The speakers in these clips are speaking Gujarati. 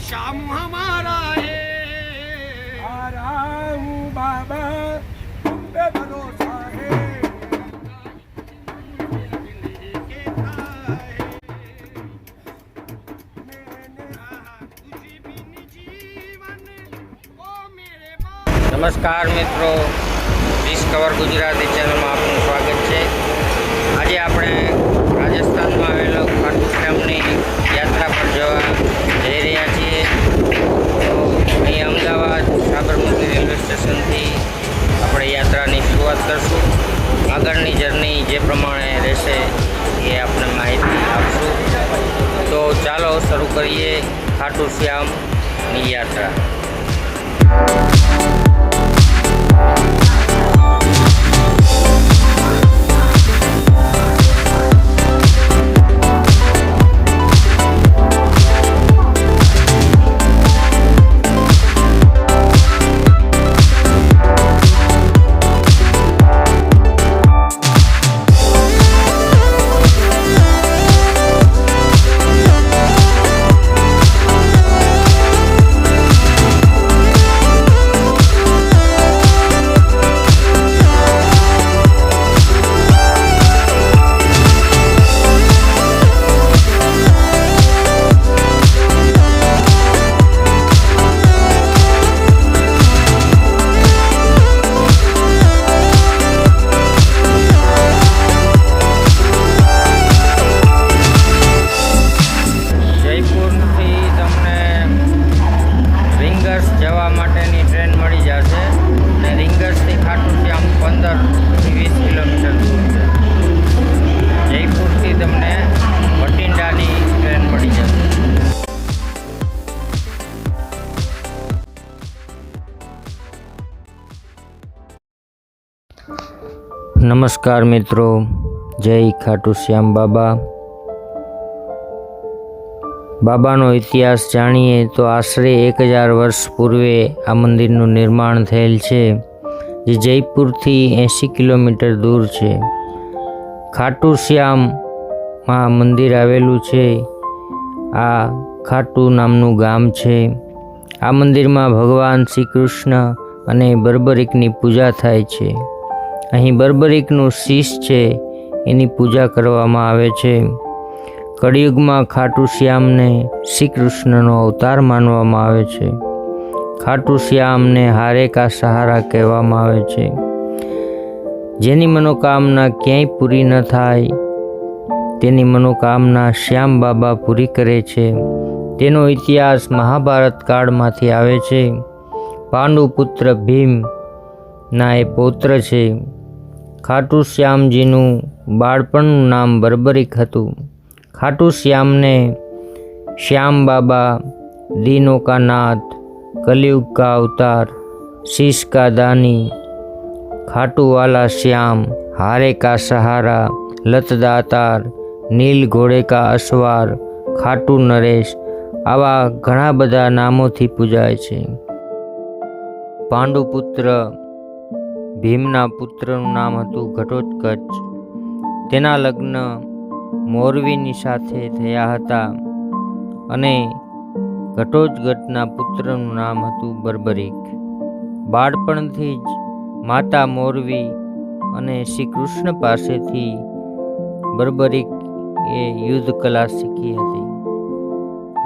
श्याम हमारा है। आ रहा हूँ बाबा, तुम पे भरोसा है। નમસ્કાર મિત્રો, ડિસ્કવર ગુજરાતી ચેનલમાં આપનું સ્વાગત છે। આજે આપણે રાજસ્થાનમાં આવેલો ખાટુ શ્યામની યાત્રા પર જવા જઈ રહ્યા છીએ। તો અહીં અમદાવાદ સાબરમતી રેલવે સ્ટેશનથી આપણે યાત્રાની શરૂઆત કરશું। આગળની જર્ની જે પ્રમાણે રહેશે એ આપણે માહિતી આપશું। તો ચાલો શરૂ કરીએ ખાટુ શ્યામની યાત્રા। જવા માટેની ટ્રેન મળી જશે અને રીંગર્સથી ખાટુ શ્યામ 15-20 કિલોમીટર દૂર છે। જયપુરથી તમને ભટિંડાની ટ્રેન મળી જશે। નમસ્કાર મિત્રો, જય ખાટુ શ્યામ બાબા। બાબાનો ઇતિહાસ જાણીએ તો આશરે 1000 વર્ષ પૂર્વે આ મંદિરનું નિર્માણ થયેલ છે, જે જયપુરથી 80 કિલોમીટર દૂર છે। ખાટુ શ્યામમાં મંદિર આવેલું છે। આ ખાટુ નામનું ગામ છે। આ મંદિરમાં ભગવાન શ્રી કૃષ્ણ અને બર્બરીકની પૂજા થાય છે। અહીં બર્બરીકનું શીશ છે, એની પૂજા કરવામાં આવે છે। કળિયુગમાં ખાટુ શ્યામને શ્રી કૃષ્ણનો અવતાર માનવામાં આવે છે। ખાટુ શ્યામને હારે કા સહારા કહેવામાં આવે છે। જેની મનોકામના ક્યાંય પૂરી ન થાય તેની મનોકામના શ્યામ બાબા પૂરી કરે છે। તેનો ઇતિહાસ મહાભારત કાળમાંથી આવે છે। પાંડુ પુત્ર ભીમના એ પૌત્ર છે। ખાટુ શ્યામજીનું બાળપણનું નામ બર્બરીક હતું। ખાટુ શ્યામને श्याम बाबा, दीनों का नाथ, कलयुग का अवतार, शीश का दानी, खाटू वाला श्याम, हारे का सहारा, लतदातार, नील घोड़े का अश्वार, खाटू नरेश आवा घणा बधा नामोथी पूजाय छे। पांडुपुत्र भीमना पुत्रનું નામ હતું ઘટોત્કચ। તેના લગ્ન મોરવીની સાથે થયા હતા અને ઘટોત્કચના પુત્રનું નામ હતું બર્બરીક। બાળપણથી જ માતા મોરવી અને શ્રી કૃષ્ણ પાસેથી બર્બરીકે યુદ્ધ કલા શીખી હતી।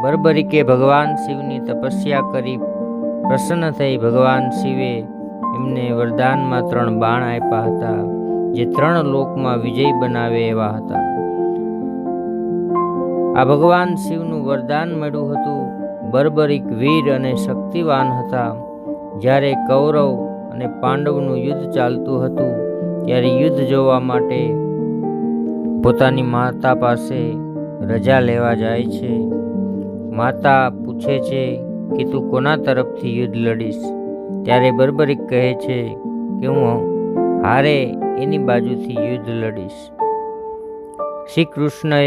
બર્બરીકે ભગવાન શિવની તપસ્યા કરી પ્રસન્ન થઈ ભગવાન શિવે એમને વરદાનમાં 3 બાણ આપ્યા હતા, જે 3 લોકમાં વિજય બનાવે એવા હતા। આ ભગવાન શિવનું વરદાન મળ્યું હતું। બર્બરીક વીર અને શક્તિવાન હતા। જ્યારે કૌરવ અને પાંડવનું યુદ્ધ ચાલતું હતું ત્યારે યુદ્ધ જોવા માટે પોતાની માતા પાસે રજા લેવા જાય છે। માતા પૂછે છે કે તું કોના તરફથી યુદ્ધ લડીશ? ત્યારે બર્બરીક કહે છે કે હું હારે એની બાજુથી યુદ્ધ લડીશ। શ્રી કૃષ્ણએ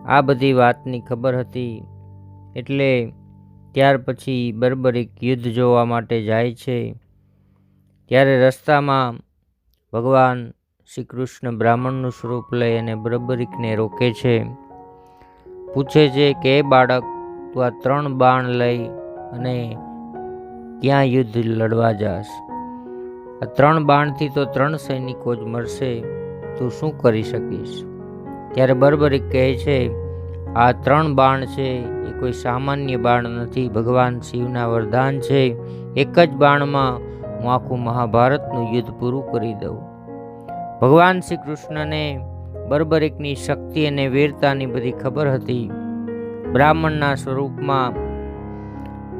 આ બધી વાતની ખબર હતી, એટલે ત્યાર પછી બર્બરીક યુદ્ધ જોવા માટે જાય છે। ત્યારે રસ્તામાં ભગવાન શ્રી કૃષ્ણ બ્રાહ્મણનું સ્વરૂપ લઈ અને બર્બરીકને રોકે છે। પૂછે છે કે બાળક, તું આ 3 બાણ લઈ અને ક્યાં યુદ્ધ લડવા જાસ? આ 3 બાણથી તો 3 સૈનિકો જ મરશે, તું શું કરી શકીશ? ત્યારે બર્બરીક કહે છે, આ 3 બાણ છે એ કોઈ સામાન્ય બાણ નથી, ભગવાન શિવના વરદાન છે. એક જ બાણમાં હું આખું મહાભારતનું યુદ્ધ પૂરું કરી દઉં. ભગવાન શ્રી કૃષ્ણને બર્બરીકની શક્તિ અને વીરતાની બધી ખબર હતી. બ્રાહ્મણના સ્વરૂપમાં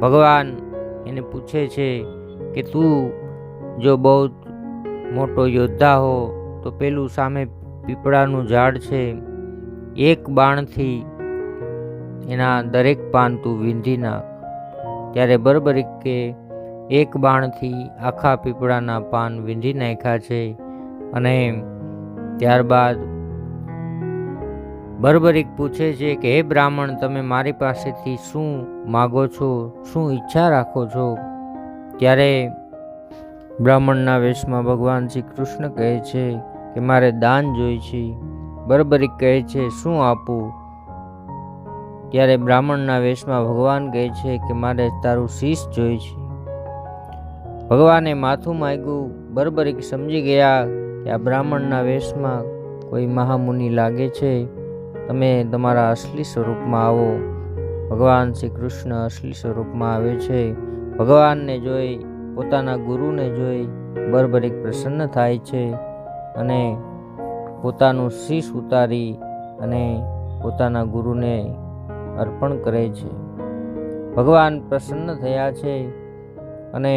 ભગવાન એને પૂછે છે કે તું જો બહુ મોટો યોદ્ધા હો તો પેલું સામે પીપળાનું ઝાડ છે, એક બાણથી એના દરેક પાન તું વીંધી નાખ. ત્યારે બર્બરીક કે એક બાણથી આખા પીપળાના પાન વીંધી નાખ્યા છે. અને ત્યારબાદ બર્બરીક પૂછે છે કે હે બ્રાહ્મણ, તમે મારી પાસેથી શું માગો છો, શું ઈચ્છા રાખો છો? ત્યારે બ્રાહ્મણના વેશમાં ભગવાન શ્રી કૃષ્ણ કહે છે કે મારે દાન જોઈ છે. બર્બરીક કહે છે શું આપું? ત્યારે બ્રાહ્મણના વેશમાં ભગવાન કહે છે કે મારે તારું શીશ જોઈ છે. ભગવાને માથું માંગ્યું. બર્બરીક સમજી ગયા કે આ બ્રાહ્મણના વેશમાં કોઈ મહામુનિ લાગે છે, તમે તમારા અસલી સ્વરૂપમાં આવો. ભગવાન શ્રી કૃષ્ણ અસલી સ્વરૂપમાં આવે છે. ભગવાનને જોઈ, પોતાના ગુરુને જોઈ બર્બરીક પ્રસન્ન થાય છે અને પોતાનું શીશ ઉતારી અને પોતાના ગુરુને અર્પણ કરે છે. ભગવાન પ્રસન્ન થયા છે અને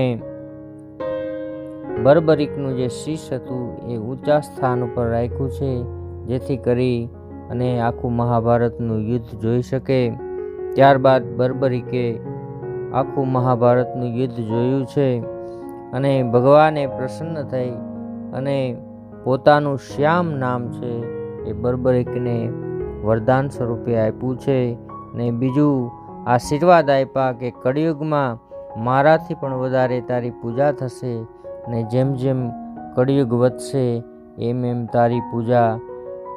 બર્બરીકનું જે શીશ હતું એ ઊંચા સ્થાન ઉપર રાખ્યું છે, જેથી કરી અને આખું મહાભારતનું યુદ્ધ જોઈ શકે. ત્યારબાદ બર્બરીકે આખું મહાભારતનું યુદ્ધ જોયું છે અને ભગવાને પ્રસન્ન થઈ અને પોતાનું શ્યામ નામ છે એ બર્બરીકને વરદાન સ્વરૂપે આપ્યું છે. ને બીજું આશીર્વાદ આપ્યા કે કળિયુગમાં મારાથી પણ વધારે તારી પૂજા થશે અને જેમ જેમ કળિયુગ વધશે એમ એમ તારી પૂજા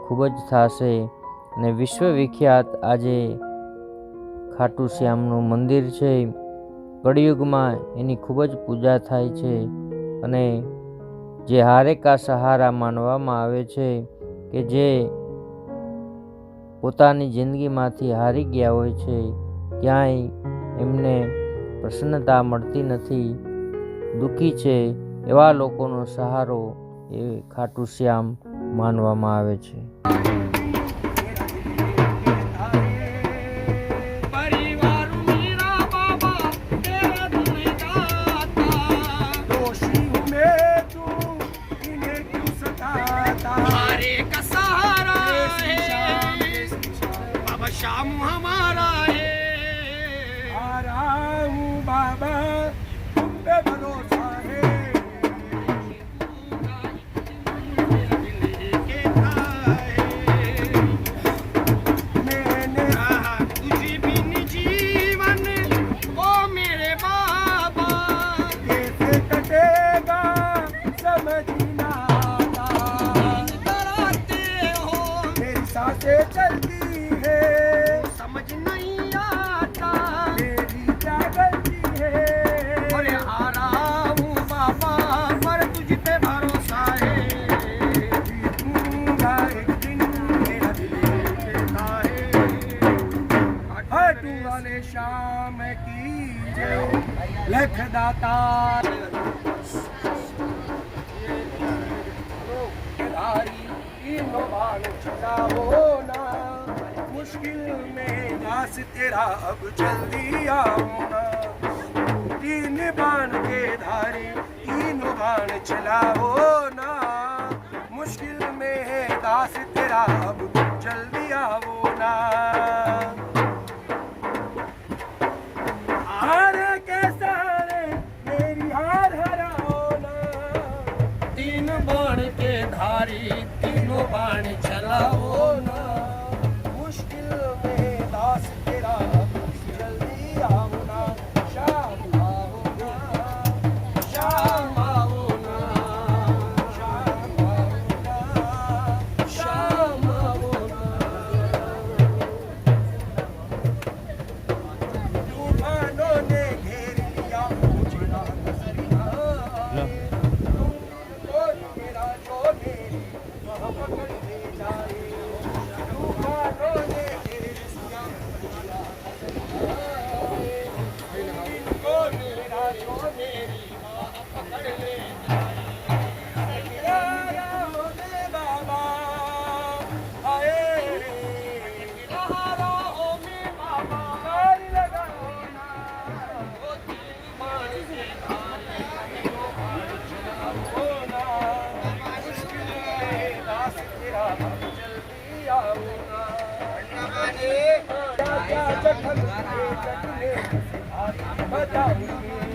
ખૂબ જ થશે. અને વિશ્વવિખ્યાત આજે ખાટુ શ્યામનું મંદિર છે. કળિયુગમાં એની ખૂબ જ પૂજા થાય છે અને જે હારે કા સહારા માનવામાં આવે છે કે જે પોતાની જિંદગીમાંથી હારી ગયા હોય છે, ક્યાંય એમને પ્રસન્નતા મળતી નથી, દુઃખી છે, એવા લોકોનો સહારો એ ખાટુ શ્યામ માનવામાં આવે છે. श्याम हमारा है, आ रहा हूँ बाबा, तुम पे भरोसा है. मैंने तुझे बिन जीवन ओ मेरे बाबा कैसे कटेगा समझ ना आता. डराते हो मेरी सांसें चलती है, समझ नहीं आता मेरी क्या गलती है. अरे आ रहा हूँ बाबा पर तुझ पे भरोसा है, जीतूंगा एक दिन, मेरा दिल कहता है. हटू वाले शाम की जय, लख दाता धारी तीनों बाण छुड़ाओ ना, मुश्किल में दास तेरा अब जल्दी आओ ना. 3 बाण के धारी तीनों बाण चलाओ ना, मुश्किल में है दास तेरा अब जल्दी आओ ना. हार के सहारे मेरी हार हराओ ना. 3 बाण के धारी तीनों बाण चलाओ ना, मुश्किल में दास तेरा जल्दी आओ ना. शाम आओ ना, श्याम आओ ना, शाम आओ ना, शाम आओ ना. क्या जखम के जखने बताऊंगी